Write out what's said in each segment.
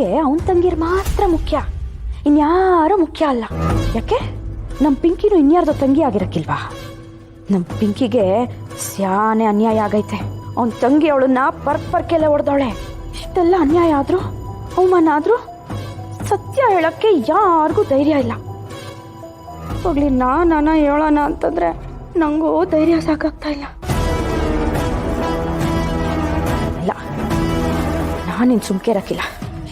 ಅವನಿಗೆ ಅವನ ತಂಗಿರ್ ಮಾತ್ರ ಮುಖ್ಯ, ಇನ್ಯಾರೂ ಮುಖ್ಯ ಅಲ್ಲ. ಯಾಕೆ ನಮ್ಮ ಪಿಂಕಿನೂ ಇನ್ಯಾರ್ದೋ ತಂಗಿ ಆಗಿರಕ್ಕಿಲ್ವಾ? ನಮ್ಮ ಪಿಂಕಿಗೆ ಸ್ಯಾನೆ ಅನ್ಯಾಯ ಆಗೈತೆ. ಅವನ ತಂಗಿ ಅವಳನ್ನ ಪರ್ಕೆಲ್ಲ ಹೊಡೆದವಳೆ. ಇಷ್ಟೆಲ್ಲ ಅನ್ಯಾಯ ಆದ್ರೂ, ಅವಮಾನ ಆದ್ರೂ ಸತ್ಯ ಹೇಳಕ್ಕೆ ಯಾರಿಗೂ ಧೈರ್ಯ ಇಲ್ಲ. ಹೋಗ್ಲಿ, ನಾನ ಹೇಳೋಣ ಅಂತಂದ್ರೆ ನಂಗೂ ಧೈರ್ಯ ಸಾಕಾಗ್ತಾ ಇಲ್ಲ. ಇಲ್ಲ, ನಾನಿನ್ ಸುಮ್ಕೆ ಇರಕ್ಕಿಲ್ಲ.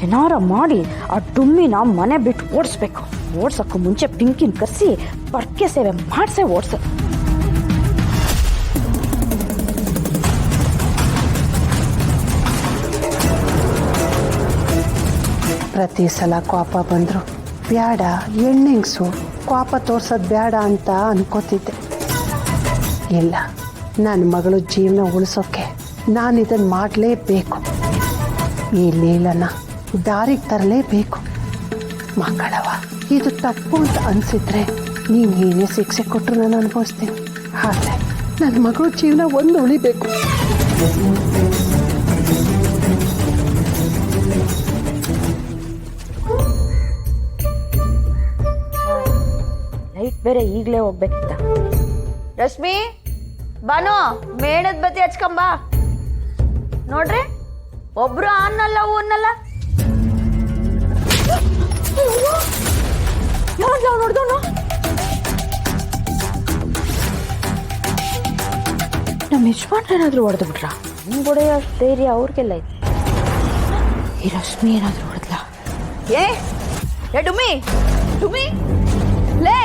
ಏನಾರ ಮಾಡಿ ಆ ಡುಮ್ಮಿನ ಮನೆ ಬಿಟ್ಟು ಓಡಿಸ್ಬೇಕು. ಓಡ್ಸಕ್ಕೂ ಮುಂಚೆ ಪಿಂಕಿನ ಕರೆಸಿ ಪರ್ಕೆ ಸೇವೆ ಮಾಡ್ಸೇ ಓಡ್ಸೋದು. ಪ್ರತಿ ಸಲ ಕೋಪ ಬಂದ್ರು ಬ್ಯಾಡ, ಹೆಣ್ಣೆಂಗ್ಸು ಕೋಪ ತೋರ್ಸೋದು ಬೇಡ ಅಂತ ಅನ್ಕೋತಿದ್ದೆ. ಇಲ್ಲ, ನನ್ನ ಮಗಳು ಜೀವನ ಉಳಿಸೋಕೆ ನಾನು ಇದನ್ನು ಮಾಡಲೇಬೇಕು. ಈ ಲೀಲನ ದಾರಿಗೆ ತರಲೇಬೇಕು. ಮಕ್ಕಳವ, ಇದು ತಪ್ಪು ಅಂತ ಅನಿಸಿದ್ರೆ ನೀನು ಏನೇ ಶಿಕ್ಷೆ ಕೊಟ್ಟರು ನಾನು ಅನುಭವಿಸ್ತೀನಿ. ಆದರೆ ನನ್ನ ಮಗಳು ಜೀವನ ಒಂದು ಉಳಿಬೇಕು. ಲೈಟ್ ಬೇರೆ ಈಗಲೇ ಹೋಗ್ಬೇಕಿತ್ತ. ರಶ್ಮಿ, ಬಾನು, ಮೇಣದ ಬತ್ತಿ ಹಚ್ಕೊಂಬ. ನೋಡ್ರಿ, ಒಬ್ರು ಅನ್ನಲ್ಲ ಅನ್ನಲ್ಲ. ನೋಡ್ದವನು ನಮ್ಮ ಯಜಮಾನ್ರು ಏನಾದ್ರು ಹೊಡೆದು ಬಿಟ್ರ? ಹೊಡೆಯೋ ಅಷ್ಟು ಧೈರ್ಯ ಅವ್ರಿಗೆಲ್ಲ ಐತೆ. ಈ ರಶ್ಮಿ ಏನಾದ್ರು ಹೊಡೆದ್ಲ? ಏ ಡುಮ್ಮಿ, ಡುಮ್ಮಿ ಲೇ,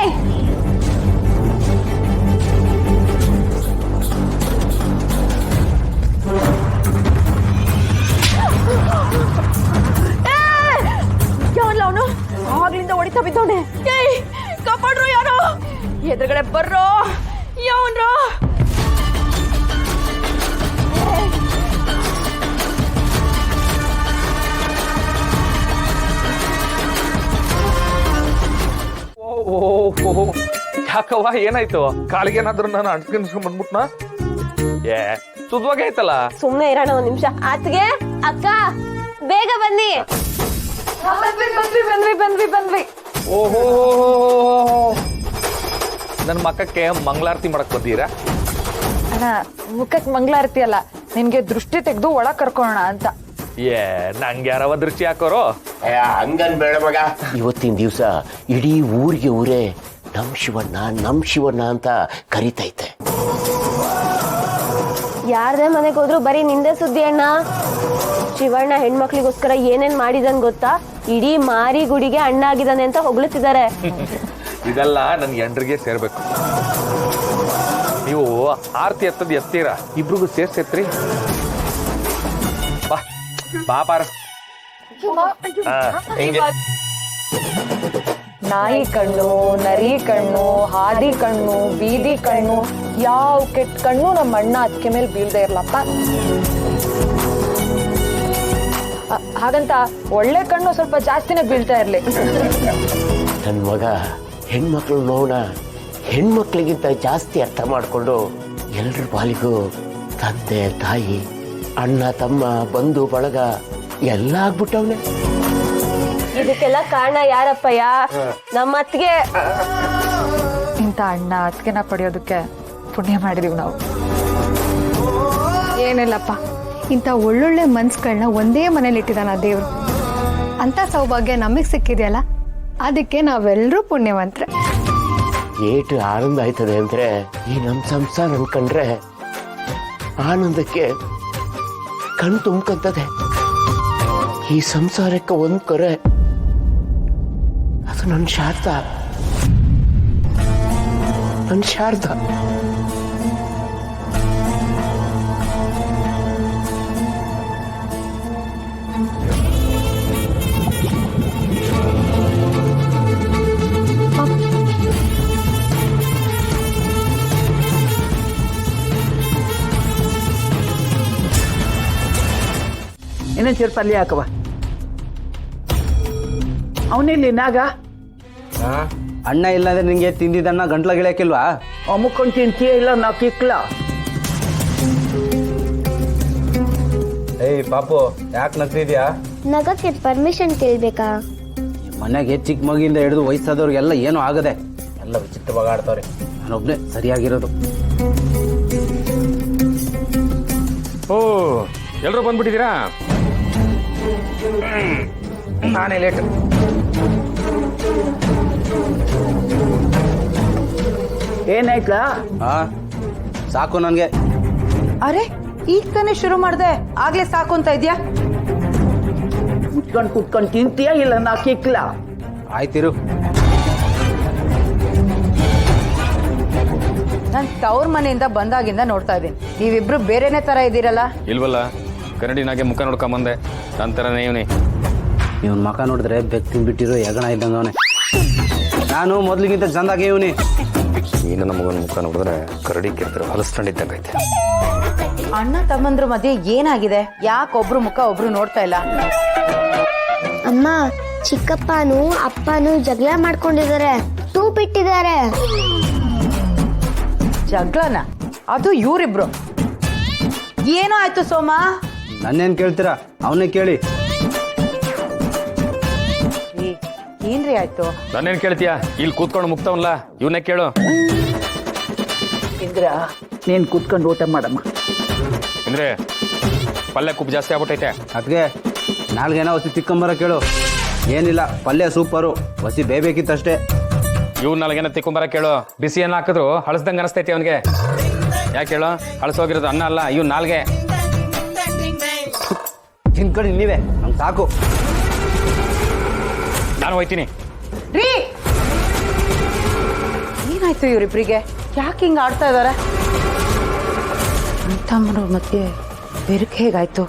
ಅವನು ಆಗ್ಲಿಂದ ಹೊಡಿತಾ ಬಿದ್ದವನೆ. ಕಾಪಾಡ್ರು, ಯಾರು ಎದುರುಗಡೆ ಬರ್ರೋ. ಯಾವನ್ರೋ? ಯಾಕವ್ವ, ಏನಾಯ್ತು? ಕಾಲಿಗೆ ಏನಾದ್ರು ನಾನು ಅಂಟ್ಕೊಂಡ್ ಬಂದ್ಬಿಟ್ನಾ? ಏ ಸುದ್ವಾಗಿ ಆಯ್ತಲ್ಲ. ಸುಮ್ನೆ ಇರೋಣ ಒಂದ್ ನಿಮಿಷ. ಆತ್ಗೆ ಅಕ್ಕ ಬೇಗ ಬನ್ನಿ. ಬಂದ್ವಿ. ಓಹೋ, ನನ್ ಮಕ್ಕಕ್ಕೆ ಮಂಗಳಾರತಿ ಮಾಡಕ್ ಬಂದೀರಾ? ಅಣ್ಣ, ಮುಖಕ್ಕೆ ಮಂಗಳಾರತಿ ಅಲ್ಲ, ನಿನ್ಗೆ ದೃಷ್ಟಿ ತೆಗೆದು ಒಳಗ್ ಕರ್ಕೋಣ ಅಂತ. ಏ ನಂಗೆ ಯಾರವ ದೃಷ್ಟಿ ಹಾಕೋರು? ಹಂಗನ್ ಬೇಡ ಮಗ. ಇವತ್ತಿನ ದಿವಸ ಇಡೀ ಊರಿಗೆ ಊರೇ ನಮ್ ಶಿವಣ್ಣ ಅಂತ ಕರಿತೈತೆ. ಯಾರದೇ ಮನೆಗೆ ಹೋದ್ರು ಬರೀ ನಿಂದೆ ಸುದ್ದಿ ಅಣ್ಣ. ಶಿವಣ್ಣ ಹೆಣ್ಮಕ್ಳಿಗೋಸ್ಕರ ಏನೇನ್ ಮಾಡಿದನ್ ಗೊತ್ತಾ? ಇಡೀ ಮಾರಿ ಗುಡಿಗೆ ಅಣ್ಣ ಆಗಿದ್ದಾನೆ ಅಂತ ಹೊಗಳುತ್ತಿದ್ದಾರೆ. ಇದೆಲ್ಲ ನನ್ ಎಂಡ್ರಿಗೆ ಸೇರ್ಬೇಕು. ನೀವು ಆರ್ತಿ ಎತ್ತದ್ ಎತ್ತೀರಾ, ಇಬ್ರಿಗೂ ಸೇರ್ಸೆತ್ರಿ. ಬಾಪಾರ ಹಿಂಗೆ ನಾಯಿ ಕಣ್ಣು, ನರಿ ಕಣ್ಣು, ಹಾದಿ ಕಣ್ಣು, ಬೀದಿ ಕಣ್ಣು, ಯಾವ ಕೆಟ್ಟ ಕಣ್ಣು ನಮ್ಮ ಅಣ್ಣ ಅದಕ್ಕೆ ಮೇಲೆ ಬೀಳ್ದೆ ಇರ್ಲಪ್ಪ. ಹಾಗಂತ ಒಳ್ಳೆ ಕಣ್ಣು ಸ್ವಲ್ಪ ಜಾಸ್ತಿನೇ ಬೀಳ್ತಾ ಇರ್ಲಿ. ನನ್ ಮಗ ಹೆಣ್ಮಕ್ಳು ನೋಡ ಹೆಣ್ಮಕ್ಳಿಗಿಂತ ಜಾಸ್ತಿ ಅರ್ಥ ಮಾಡ್ಕೊಂಡು ಎಲ್ರ ಬಾಲಿಗೂ ತಂದೆ ತಾಯಿ ಅಣ್ಣ ತಮ್ಮ ಬಂಧು ಬಳಗ ಎಲ್ಲ ಆಗ್ಬಿಟ್ಟವ್ನೆ. ಇದಕ್ಕೆಲ್ಲ ಕಾರಣ ಯಾರಪ್ಪಯ್ಯ? ನಮ್ಮ ಅತ್ತಿಗೆ. ಇಂಥ ಅಣ್ಣ ಅತ್ತಿಗೆನ ಪಡೆಯೋದಕ್ಕೆ ಪುಣ್ಯ ಮಾಡಿದೀವಿ ನಾವು. ಏನಿಲ್ಲಪ್ಪ, ಇಂಥ ಒಳ್ಳೊಳ್ಳೆ ಮನ್ಸುಗಳನ್ನ ಒಂದೇ ಮನೇಲಿ ಇಟ್ಟಿದಾನ ದೇವ್ರು. ಅಂತ ಸೌಭಾಗ್ಯ ನಮಗೆ ಸಿಕ್ಕಿದೆಯಲ್ಲ, ಅದಕ್ಕೆ ನಾವೆಲ್ಲರೂ ಪುಣ್ಯವಂತ್ರೆ. ಏಟು ಆನಂದ ಆಯ್ತದೆ ಅಂದ್ರೆ ಈ ನಮ್ ಸಂಸಾರ ಅನ್ಕೊಂಡ್ರೆ ಆನಂದಕ್ಕೆ ಕಣ್ ತುಂಬ್ಕಂತದೆ. ಈ ಸಂಸಾರಕ್ಕೆ ಒಂದ್ ಕೊರೆ, ಅದು ನನ್ನ ಶಾರದಾ. ಇನ್ನೊಂದು ಚೂರು ಪಲ್ಯ ಹಾಕವ. ಅವನಿಲ್ಲಿ ನಾಗ ಅಣ್ಣ ಇಲ್ಲಾಂದ್ರೆ ನಿಂಗೆ ತಿಂದಿದ್ದನ್ನ ಗಂಟ್ಲ ಗಿಳಕಿಲ್ವಾ? ಅಮ್ಮಕ್ಕೊಂಡು ತಿಂತೀಯ ಇಲ್ಲ ನಾ ಕಿಕ್ಲ. ಏಯ್ ಪಾಪು, ಯಾಕೆ ನಗ್ತಿದ್ಯಾ? ನಗಕ್ಕೆ ಪರ್ಮಿಷನ್ ಕೇಳ್ಬೇಕಾ? ಮನೆಗೆ ಚಿಕ್ಕ ಮಗಿಯಿಂದ ಹಿಡಿದು ವಯಸ್ಸಾದವ್ರಿಗೆಲ್ಲ ಏನೂ ಆಗದೆ, ಎಲ್ಲ ವಿಚಿತ್ರವಾಗಿ ಆಡ್ತಾವ್ರೆ. ನಾನೊಬ್ನೇ ಸರಿಯಾಗಿರೋದು. ಓ ಎಲ್ಲರೂ ಬಂದ್ಬಿಟ್ಟಿದ್ದೀರಾ? ನಾನೇ ಲೇಟ್. ಏನಾಯ್ತಾ? ಹಾ ಸಾಕು ನನಗೆ. ಅರೆ ಈಗ ತಾನೇ ಶುರು ಮಾಡಿದೆ, ಆಗ್ಲೇ ಸಾಕು ಅಂತ ಇದೆಯಾ? ಕುತ್ಕೊಂಡು ತಿಂತೀಯ ಇಲ್ಲ ನಾ ಕಿಕ್ಲ? ಆಯ್ತಿರು. ನಾನು ತವ್ರ ಮನೆಯಿಂದ ಬಂದಾಗಿಂದ ನೋಡ್ತಾ ಇದ್ದೀನಿ, ನೀವಿಬ್ರು ಬೇರೆನೇ ತರ ಇದ್ದೀರಲ್ಲ. ಇಲ್ವಲ್ಲ, ಕನ್ನಡಿನಾಗೆ ಮುಖ ನೋಡ್ಕೊಂಬಂದೆ. ನಂತರ ಇವನೇ ಇವನ್ ಮಕ ನೋಡಿದ್ರೆ ಬೆಕ್ ತಿಂದ್ಬಿಟ್ಟಿರೋ ಹೆಗಣ ಇದ್ದಂಗ ಅವನೇ. ನಾನು ಮೊದ್ಲಿಗಿಂತ ಚಂದಾಗೆ ಇವನಿ. ನೀನು ನಮಗನ ಮುಖ ನೋಡಿದ್ರೆ ಕರಡಿ ಕೆತ್ತಿರೋ ಹಲಸ್ಕೊಂಡಿದ್ದಂಗೈತೆ. ಅಣ್ಣ ತಮ್ಮಂದ್ರ ಮಧ್ಯೆ ಏನಾಗಿದೆ? ಯಾಕೊಬ್ರು ಮುಖ ಒಬ್ರು ನೋಡ್ತಾ ಇಲ್ಲ? ಅಮ್ಮ, ಚಿಕ್ಕಪ್ಪನು ಅಪ್ಪನು ಜಗಳ ಮಾಡ್ಕೊಂಡಿದ್ದಾರೆ, ಟೂ ಬಿಟ್ಟಿದ್ದಾರೆ. ಜಗಳನ? ಅದು ಇವ್ರಿಬ್ರು. ಏನೋ ಆಯ್ತು ಸೋಮ? ನನ್ನೇನ್ ಕೇಳ್ತೀರಾ, ಅವನೇ ಕೇಳಿ. ಏನ್ರಿ ಆಯ್ತು? ನಾನೇನ್ ಕೇಳ್ತೀಯ? ಇಲ್ಲಿ ಕೂತ್ಕೊಂಡು ಮುಕ್ತವನ್ಲ, ಇವನ್ನೇ ಕೇಳು. ಇಂದ್ರ ನೀನ್ ಕುತ್ಕೊಂಡು ಊಟ ಮಾಡಮ್ಮ. ಅಂದ್ರೆ ಪಲ್ಯ ಕುಪ್ಪು ಜಾಸ್ತಿ ಆಗ್ಬಿಟ್ಟೈತೆ. ಅದಕ್ಕೆ ನಾಲ್ಗೇನೋ ಹೊಸಿ ತಿಕ್ಕೊಂಬರ ಕೇಳು. ಏನಿಲ್ಲ, ಪಲ್ಯ ಸೂಪರು, ಹೊಸಿ ಬೇಬೇಕಿತ್ತಷ್ಟೇ. ಇವ್ ನಾಲ್ಗೇನ ತಿಕ್ಕೊಂಬರ ಕೇಳು. ಬಿಸಿ ಏನ್ ಹಾಕಿದ್ರು ಹಳಸ್ದಂಗ ಅನಿಸ್ತೈತಿ ಅವನ್ಗೆ. ಯಾಕೆ ಹೇಳು? ಹಳಸೋಗಿರೋದು ಅನ್ನ ಅಲ್ಲ, ಇವ್ ನಾಲ್ಗೆ. ತಿನ್ಕಡಿ ನೀವೇ, ನಂಗೆ ಸಾಕು. ನಾನು ಹೋಯ್ತೀನಿ. ರೀ, ಏನಾಯ್ತು ಇವ್ರಿಬ್ರಿಗೆ? ಯಾಕೆ ಹಿಂಗ ಆಡ್ತಾ ಇದಾರೆ? ತಮ್ಮನ ಮತ್ತೆ ಬೆರಕೆ ಹೇಗಾಯ್ತು?